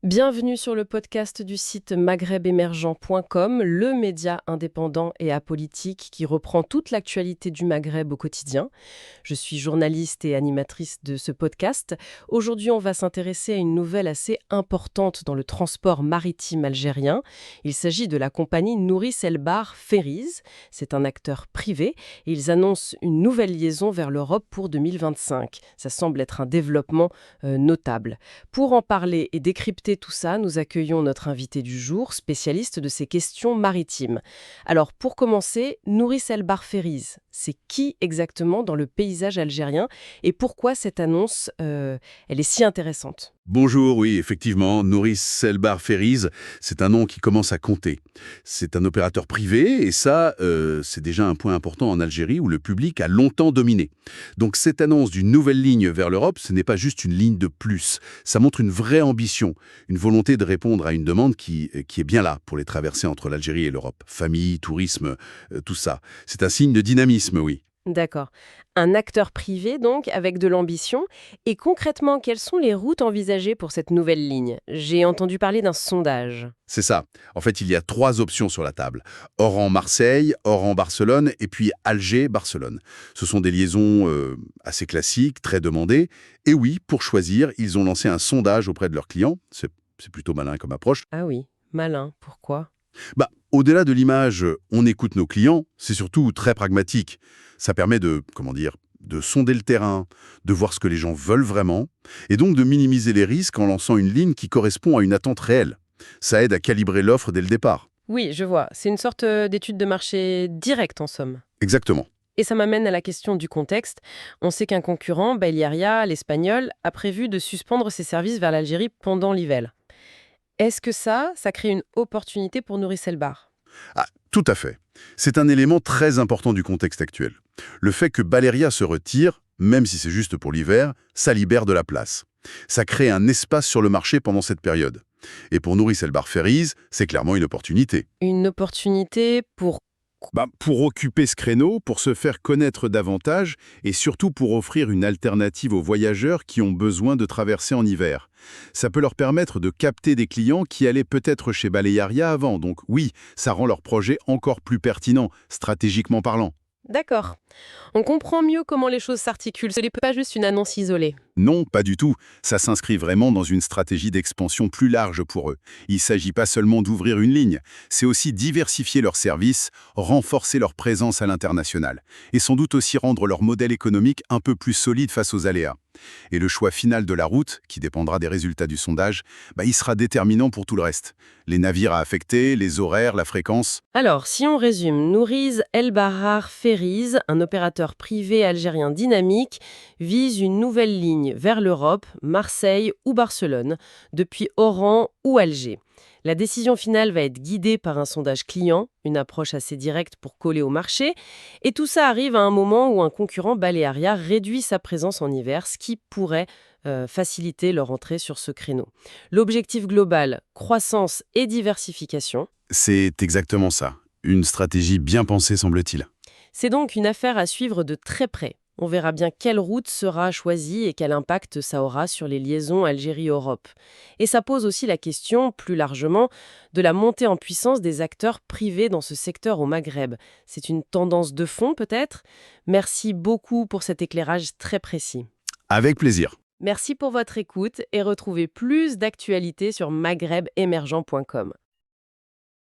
Bienvenue sur le podcast du site maghrebemergent.com, le média indépendant et apolitique qui reprend toute l'actualité du Maghreb au quotidien. Je suis journaliste et animatrice de ce podcast. Aujourd'hui, on va s'intéresser à une nouvelle assez importante dans le transport maritime algérien. Il s'agit de la compagnie Nourris El Bar Ferries. C'est un acteur privé et ils annoncent une nouvelle liaison vers l'Europe pour 2025. Ça semble être un développement notable. Pour en parler et décrypter tout ça, nous accueillons notre invité du jour, spécialiste de ces questions maritimes. Alors, pour commencer, Nourris El Bar Ferries, c'est qui exactement dans le paysage algérien et pourquoi cette annonce, elle est si intéressante? Bonjour, oui, effectivement, Nourris El Bar Ferries, c'est un nom qui commence à compter. C'est un opérateur privé et ça, c'est déjà un point important en Algérie où le public a longtemps dominé. Donc cette annonce d'une nouvelle ligne vers l'Europe, ce n'est pas juste une ligne de plus. Ça montre une vraie ambition, une volonté de répondre à une demande qui est bien là pour les traversées entre l'Algérie et l'Europe. Famille, tourisme, tout ça. C'est un signe de dynamisme, oui. D'accord. Un acteur privé, donc, avec de l'ambition. Et concrètement, quelles sont les routes envisagées pour cette nouvelle ligne? J'ai entendu parler d'un sondage. C'est ça. En fait, il y a 3 options sur la table. Oran-Marseille, Oran-Barcelone et puis Alger-Barcelone. Ce sont des liaisons assez classiques, très demandées. Et oui, pour choisir, ils ont lancé un sondage auprès de leurs clients. C'est plutôt malin comme approche. Ah oui, malin. Pourquoi? Au-delà de l'image, on écoute nos clients, c'est surtout très pragmatique. Ça permet de sonder le terrain, de voir ce que les gens veulent vraiment, et donc de minimiser les risques en lançant une ligne qui correspond à une attente réelle. Ça aide à calibrer l'offre dès le départ. Oui, je vois. C'est une sorte d'étude de marché directe, en somme. Exactement. Et ça m'amène à la question du contexte. On sait qu'un concurrent, Bail l'Espagnol, a prévu de suspendre ses services vers l'Algérie pendant l'hiver. Est-ce que ça crée une opportunité pour Nourris El Bar? Ah, tout à fait. C'est un élément très important du contexte actuel. Le fait que Balearia se retire, même si c'est juste pour l'hiver, ça libère de la place. Ça crée un espace sur le marché pendant cette période. Et pour Nourris El Bar Ferries, c'est clairement une opportunité. Une opportunité pour... Pour occuper ce créneau, pour se faire connaître davantage et surtout pour offrir une alternative aux voyageurs qui ont besoin de traverser en hiver. Ça peut leur permettre de capter des clients qui allaient peut-être chez Balearia avant. Donc oui, ça rend leur projet encore plus pertinent, stratégiquement parlant. D'accord. On comprend mieux comment les choses s'articulent. Ce n'est pas juste une annonce isolée. Non, pas du tout. Ça s'inscrit vraiment dans une stratégie d'expansion plus large pour eux. Il ne s'agit pas seulement d'ouvrir une ligne, c'est aussi diversifier leurs services, renforcer leur présence à l'international, et sans doute aussi rendre leur modèle économique un peu plus solide face aux aléas. Et le choix final de la route, qui dépendra des résultats du sondage, il sera déterminant pour tout le reste. Les navires à affecter, les horaires, la fréquence. Alors, si on résume, Nourris El Bar Ferries, un opérateur privé algérien dynamique, vise une nouvelle ligne vers l'Europe, Marseille ou Barcelone, depuis Oran ou Alger. La décision finale va être guidée par un sondage client, une approche assez directe pour coller au marché, et tout ça arrive à un moment où un concurrent Balearia réduit sa présence en hiver, ce qui pourrait faciliter leur entrée sur ce créneau. L'objectif global, croissance et diversification. C'est exactement ça. Une stratégie bien pensée, semble-t-il. C'est donc une affaire à suivre de très près. On verra bien quelle route sera choisie et quel impact ça aura sur les liaisons Algérie-Europe. Et ça pose aussi la question, plus largement, de la montée en puissance des acteurs privés dans ce secteur au Maghreb. C'est une tendance de fond peut-être? Merci beaucoup pour cet éclairage très précis. Avec plaisir. Merci pour votre écoute et retrouvez plus d'actualités sur maghrebemergent.com.